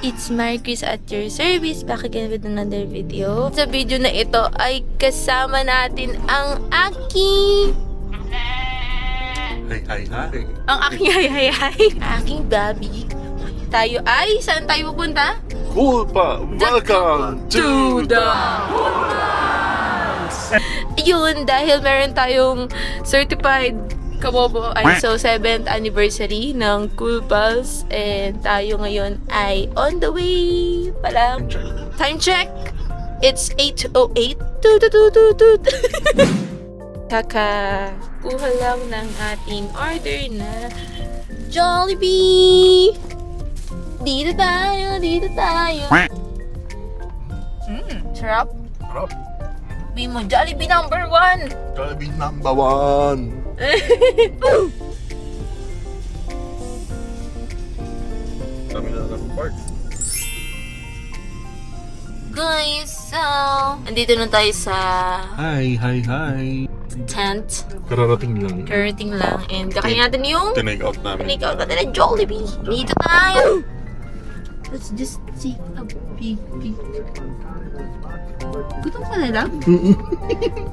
it's Marcus at your service. Back again with another video. Sa video na ito ay kasama natin ang aking... Hi. Ang aking hay. Aking Bobby. Tayo ay... Saan tayo pupunta? Cool pa! Welcome to the... Yun, dahil meron tayong certified Kabobo ISO 7th anniversary ng Cool Pals, and tayo ngayon ay on the way pala. Time check! It's 8:08. Tut. Kakakuha lang ng ating order na Jollibee! Dito tayo! Sarap! Sarap! Sabi mo, Jollibee number 1! Jollibee number 1! Kami na lang park. Guys, so... Andito na tayo sa Hi! tent. Kararating lang. Karating lang. And kakain natin yung... Tinake out namin. Tinake out natin ng Jollibee. Dito tayo! Let's just take a peek. Gutom ka na lang?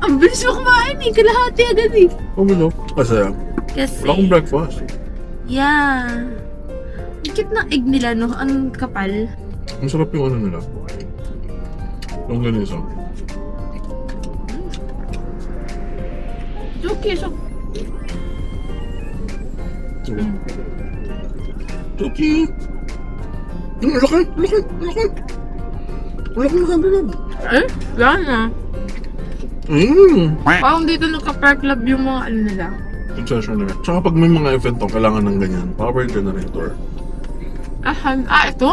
Ang bilis mo kumain eh. Kalahati agad eh. Oh, no? Masaya. Kasi... Wala akong breakfast. Yeah. Ang cute ng egg nila, no? Ang kapal. Masarap yung ano nila. Yung ganisa. Okay, so... Tuki! Laki! Wala akong nakabilan. Eh? Wala na. Parang dito naka-park lab yung mga ano nila. Concession na. Tsaka pag may mga event to, kailangan ng ganyan. Power generator. Ito?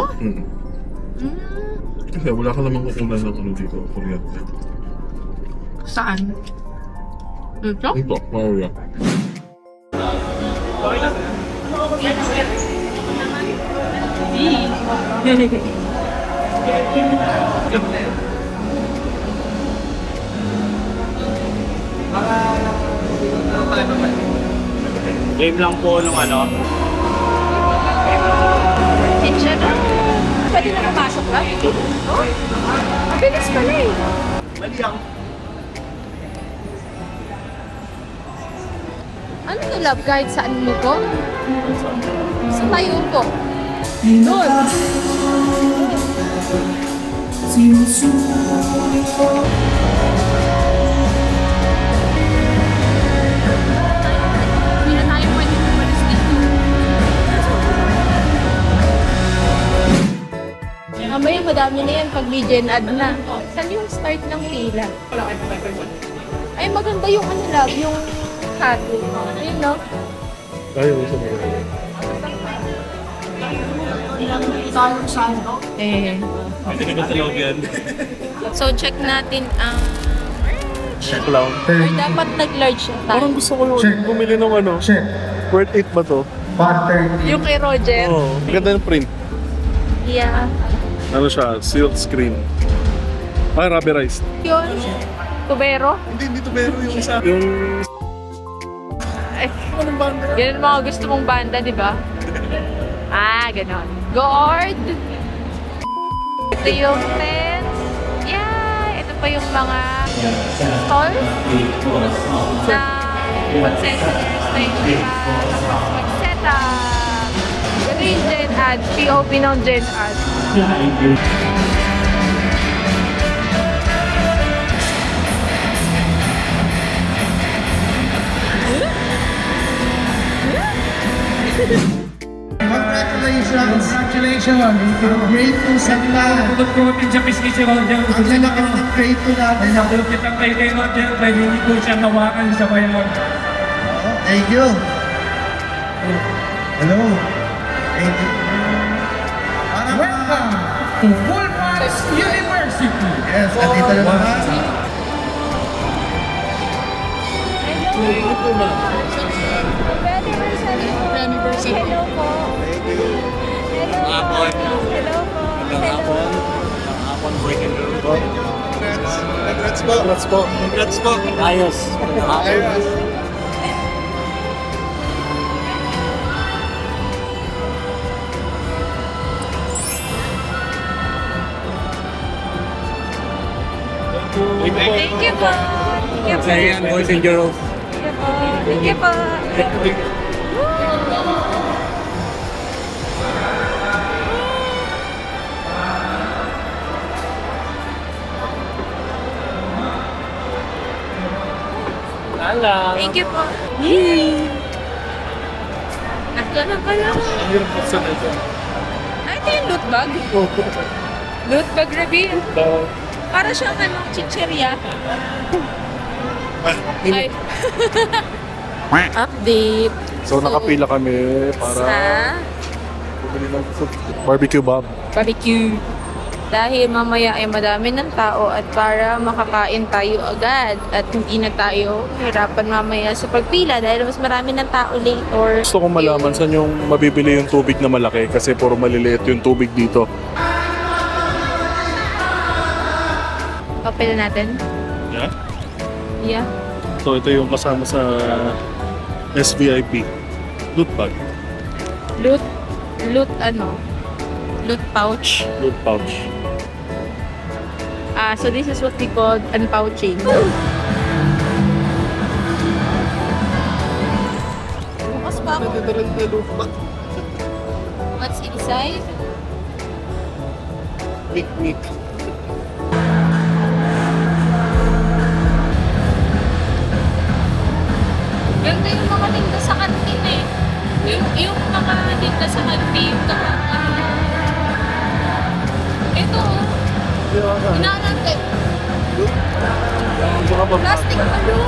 Kasi wala ka namang kukunan ng ano dito, kuryente. Saan? Ito? Ito, power yan. Game lang po nung ano. Kitchen. Pwede na kapasok lang? Oh? Mabilis pala eh. Ano to, love guide? Saan mo to? Saan tayo to? Doon. Hindi na tayo pwede umalis dito. Mamaya madami na yan pag may gen ad na. Saan yung start ng pila? Ay, maganda yung ano, love, yung hati. Ayun, no? Ayaw sa mga. Hindi ko sa loob yan. So, check natin ang... Check lang. Or dapat nag-large siya tayo. Parang gusto ko yung bumili ng ano. Worth 8 ba to? Yung kay Roger. Oo. Ganda ng print. Yeah. Ano siya? Silk screen. Ay, rubberized. Yun. Tubero. Hindi to pero yung isa. Yung... Anong banda? Ganun mga gusto mong banda, di ba? Ganon. Gourd! Ito yung fence. Yeah! Ito pa yung mga stalls na mag-sensory station na mag-set up. Ito yung Gen Ad. POP ng Gen Ad. Congratulations! Grade 2 sa nila. Pagod-protein siya miski si Roger. Ang lalaki ng grade 2 natin. Napulot kitang kay Roger. Pwede hindi ko siya hawakan sa bayan. Thank you. Hello. Thank you. Welcome to Full Paris University. Yes, andito na naman. Happy anniversary. Hello po. Hello po. Hello po. Hapon breaking the record. Congrats po. Ayos. Thank you po. Thank you po. Ayan, boys and girls. Thank you po. Thank you po. Thank you po. Yay! Ito na pala. Ah, ito yung loot bag? Loot bag reveal. Para siyang chichirya. Ay. Update. So nakapila kami para Sa bumili ng barbecue bob. barbecue. Dahil mamaya ay madami ng tao at para makakain tayo agad at hindi na tayo hirapan mamaya sa pagpila dahil mas marami ng tao later. Gusto kong malaman saan yung mabibili yung tubig na malaki kasi puro maliliit yung tubig dito. Papila natin? Yeah? Yeah. So ito yung kasama sa SVIP. Loot bag. Loot pouch. Loot pouch. So this is what we call unpouching. Bukas pa ako. What's inside? Meat. Ganda yung mga tinda sa kantin eh. Yung mga tinda sa kantin. Ito oh. Inaanante. Plastic pa yun.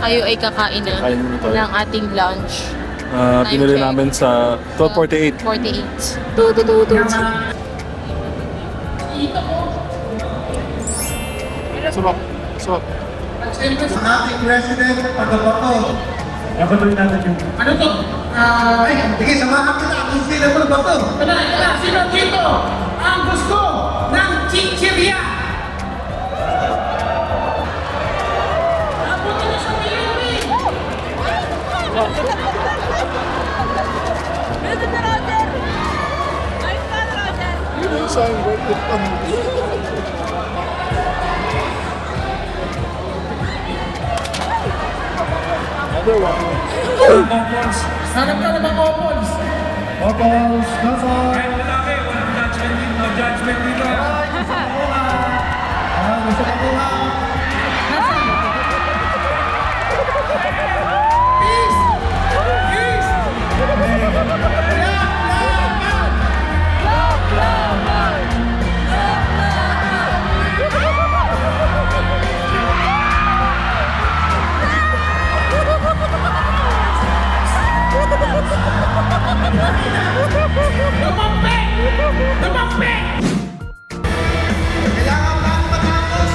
Kayo ay kakain na Kain muna tayo. ng ating lunch. Pinili check. namin sa 12:48. 48. Sarap. Ating president, pagkabato. Napatuloy natin yung... Ano to? Ay, sige, samahan ko na. Kung sila mo ba to? Sino dito ang gusto ng chichirya? Abutin niyo sa delivery! Meron na Roger! Ayun ka na Roger! Yun yung signboard. Coupons. Hanap ka na mga coupons. Opos, nasa. Kahit malaki, walang judgment dito. No judgment dito. Gusto ka po ha? Lumampi! Lumampi! Kailangan ba matapos?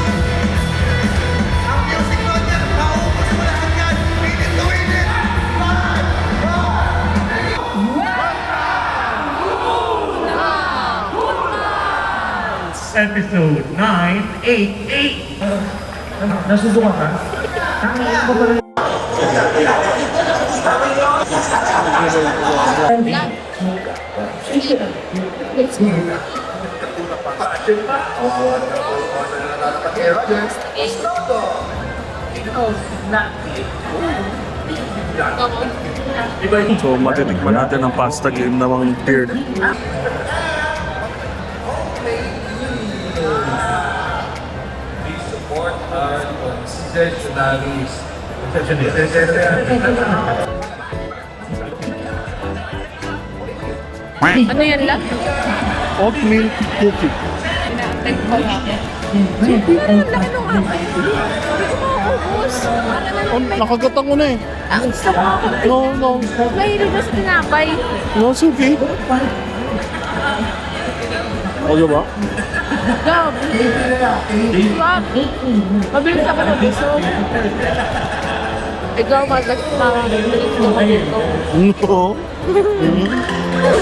Ang music ko niya, maubos mo lahat yan. Minute to win it. Episode 988. Nasusuka ka? So matitikman natin ang pasta game na mga beard. Ano yan lang? Oatmeal cookie. Inaantay ko lang ako. Ang laki nung amay. Hindi ko makaubos. Oh, nakagatang ko na eh. Ang sama ko. No. Mahilig na sa tinapay. No, it's okay. Okay ba? Gab. Swap. Mabilis ako ng gusto. Ikaw magas mabilis ko magluto. No.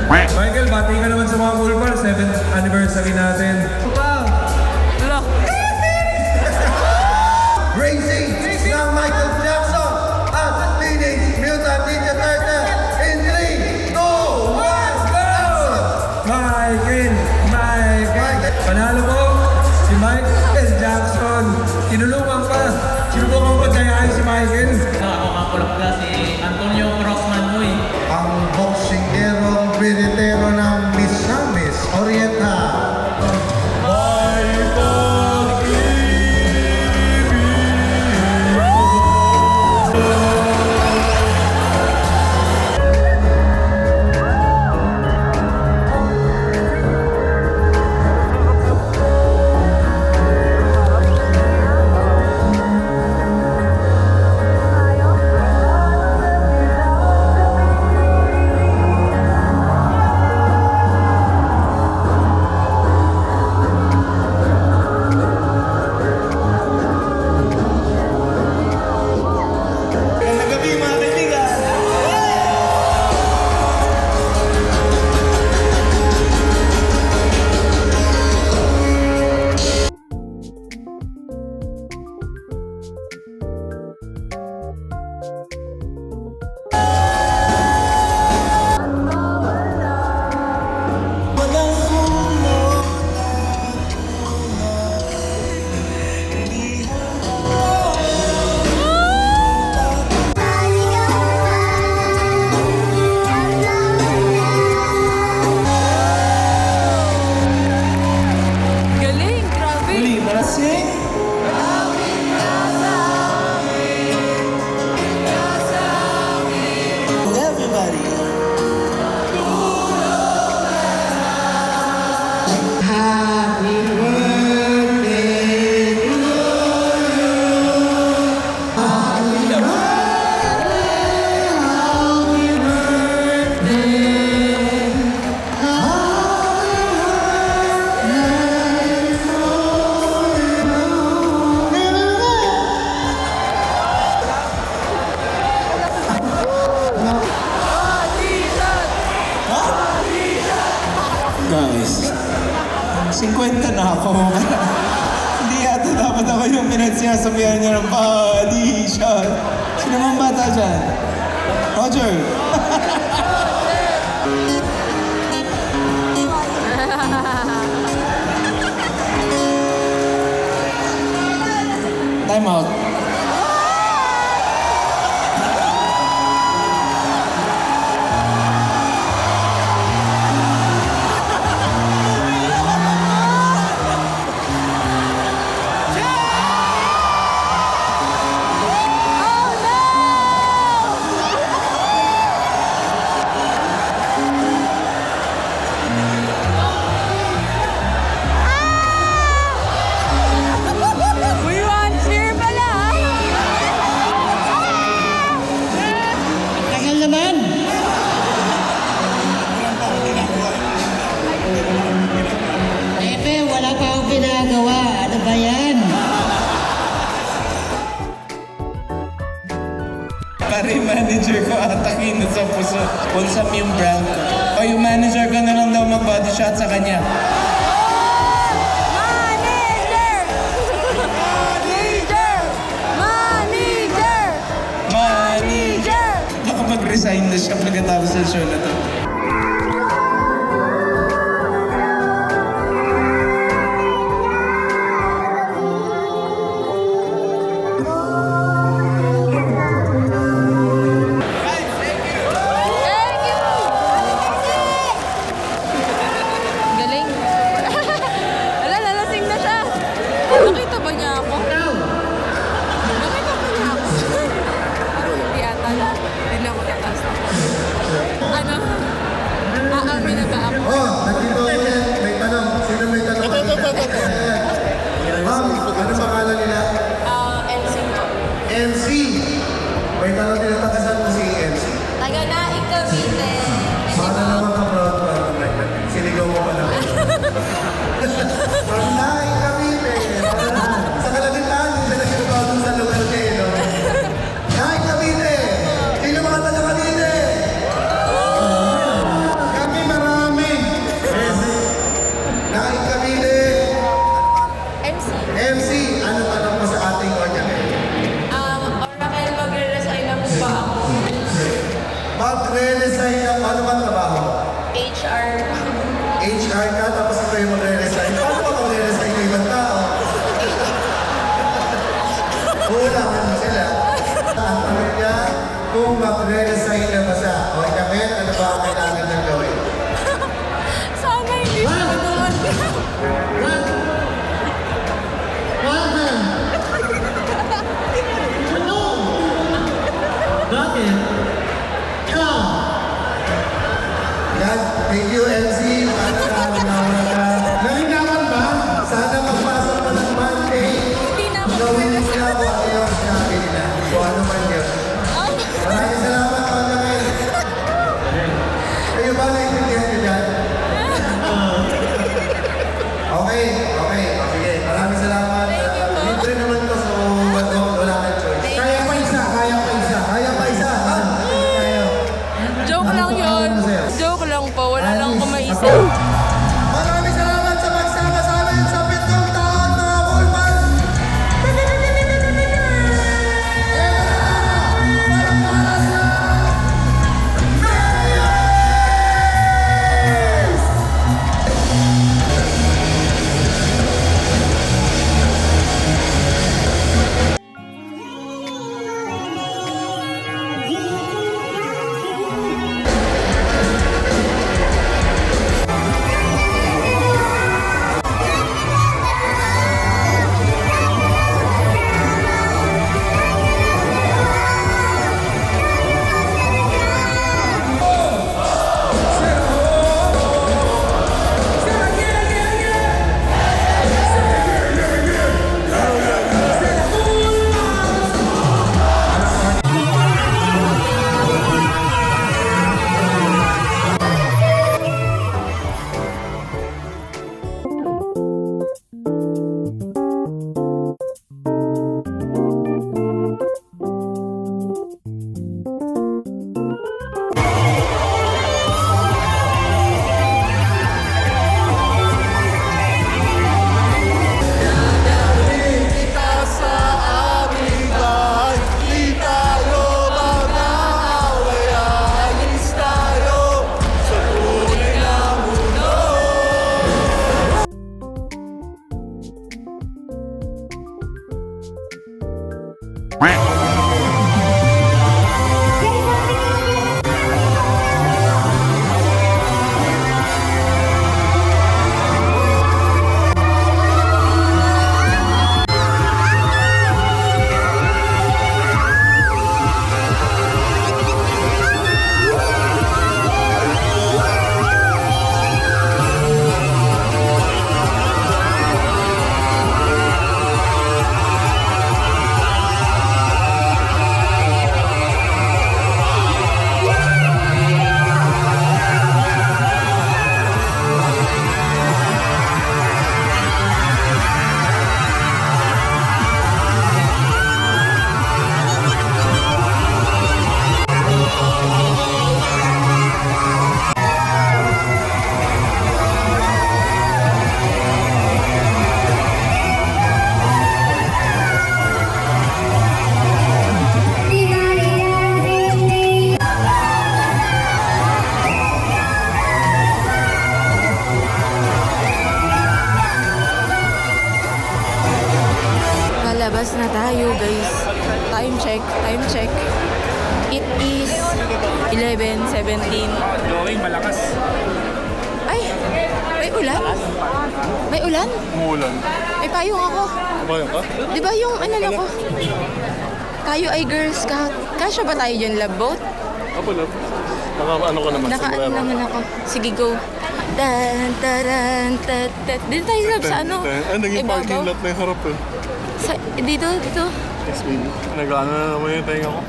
Michael, bati ka naman sa mga cool pal. 7th anniversary natin. Racing ng Michael Jackson at Teenage Mutant Ninja Turtle in 3, 2, 1, action! Michael! Panalo po si Michael Jackson. Tinulungan pa. Sinubukan pa dayain si Michael. Nakakakulog na si Antonio Crossman Huy. Ang boksingero binitero ng Misamis Oriental. Galing, grabe. Guys, 50 na ako. Hindi yata dapat ako yung pinagsinasabihan niya ng body shot. Sino mang bata dyan? Roger! Time out. We want cheer pala. Tagal naman! Pepe, wala pa akong ginagawa. Ano ba yan? Pare, manager ko atakin sa puso. Unsam yung brand ko. O yung manager ko na lang daw mag-body shot sa kanya. Manager! Manager! Manager! Manager! Baka mag-resign na siya pagkatapos ng show na to. Thank you! Galing. Ala, nalasing na siya. Nakita ba niya ako? Nakita ba niya ako? Hindi ata. Hindi na ako tataas ako. Ano? Aamin na ba ako? Oh, nandito ako yan. May tanong. Sino may tanong? Ma'am, ano pangalan nila? MC ko. MC. May tanong nila tagasan mo si MC. Taga-naik Cavite. Sana naman ka proud pa. Sinigaw mo pa naman. Pag-naik kami, sa kalagitnaan, hindi na sinubaw dun sa lugar kayo, no? Naik Cavite! Sino mga taga Cavite? Kami marami Thank you, MC. Nalinawan ba? Sana magpasok pa ng Monday. Hindi na ako Gawin mo na kung ano yung sinabi nila. Kung ano man yun. Maraming salamat, Tony Mel. Kayo ba naiintindihan nyo dyan? Okay, okay. Sige, maraming salamat. Libre naman to, so wala kang choice. Kaya pa isa, kaya pa isa. Kaya pa isa, ha? Kaya. Joke lang yun. Joke lang po. Wala lang ako maisip. Maraming salamat sa pagsama sa amin sa 7 taon, mga Coolman! Lalabas na tayo, guys. Time check, time check. It is 11:17. Going malakas. Ay, may ulan? May ulan? Umuulan. May payong ako. Bayang ka? Di ba yung ano ko? Tayo ay Girl Scout. Kasya ba tayo dyan, love boat? Ako lang. Ano ka naman? Naka-ano naman ako. Sige, go. Tan, taran, tat, tat. Dito tayo sa ano? Naging Ibabaw. parking lot na yung harap eh. Dito. Yes, baby. Nag-ano na naman yung tayo ko.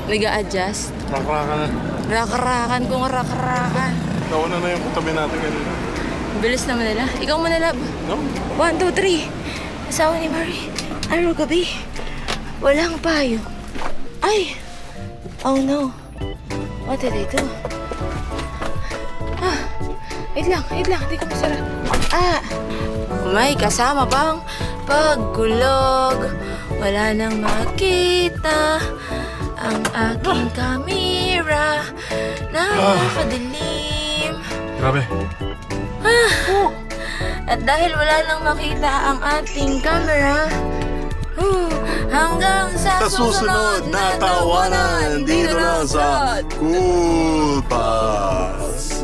Nag-a-adjust. Rakraka na. Rakarakan kung rakarakan. Nauna na yung tabi natin kanina. Bilis naman nila. Ikaw muna, love. No? 1, 2, 3. Asawa ni Mari. Araw gabi. Walang payo. Ay! Oh no. What did I do? Wait lang. Hindi ko masara. May kasama bang pagkulog? Wala nang makita ang aking kamera. Nakakadilim. Grabe. At dahil wala nang makita ang ating camera, hanggang sa susunod na tawanan dito lang sa Cool Pass.